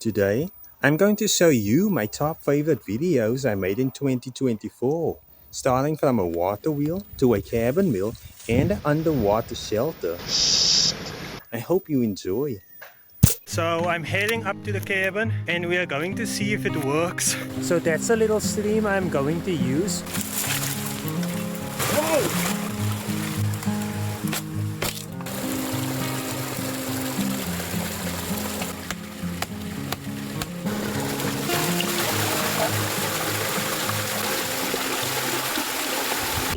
Today, I'm going to show you my top favorite videos I made in 2024, starting from a water wheel to a cabin mill and an underwater shelter. I hope you enjoy. So I'm heading up to the cabin and we are going to see if it works. So that's a little stream I'm going to use. Whoa!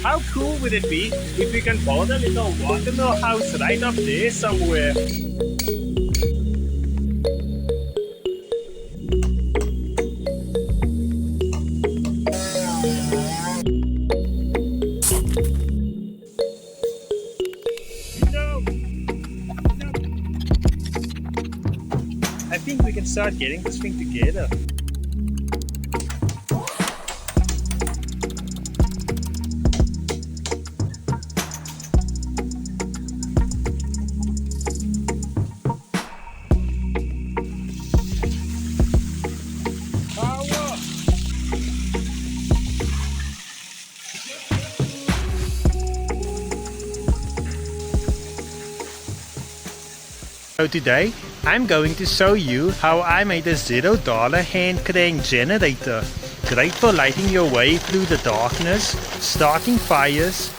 How cool would it be if we can build a little watermill house right up there somewhere? I think we can start getting this thing together. So today, I'm going to show you how I made a $0 hand crank generator. Great for lighting your way through the darkness, starting fires,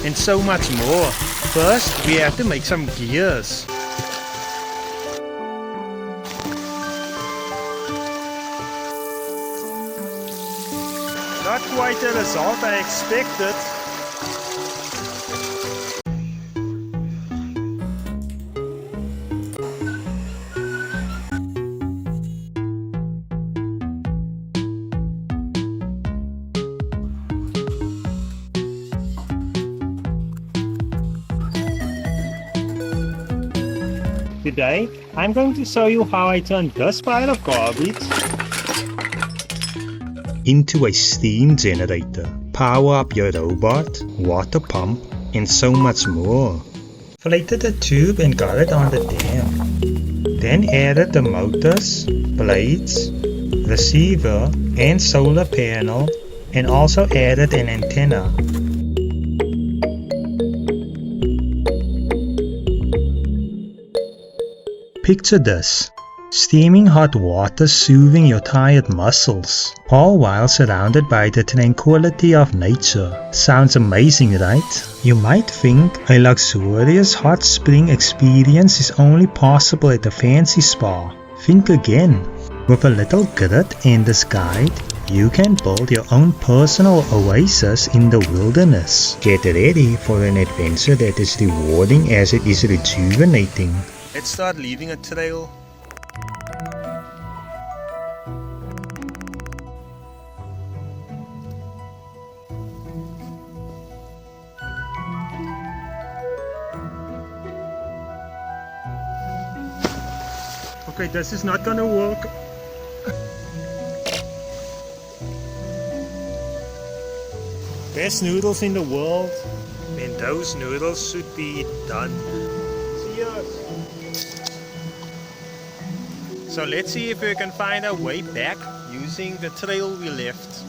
and so much more. First, we have to make some gears. Not quite the result I expected. Today, I'm going to show you how I turned this pile of garbage into a steam generator. Power up your robot, water pump, and so much more. Inflated the tube and got it on the dam. Then added the motors, blades, receiver, and solar panel, and also added an antenna. Picture this, steaming hot water soothing your tired muscles, all while surrounded by the tranquility of nature. Sounds amazing, right? You might think a luxurious hot spring experience is only possible at a fancy spa. Think again. With a little grit and this guide, you can build your own personal oasis in the wilderness. Get ready for an adventure that is rewarding as it is rejuvenating. Let's start leaving a trail. Okay, this is not gonna work. Best noodles in the world, and those noodles should be done. Cheers! So let's see if we can find our way back using the trail we left.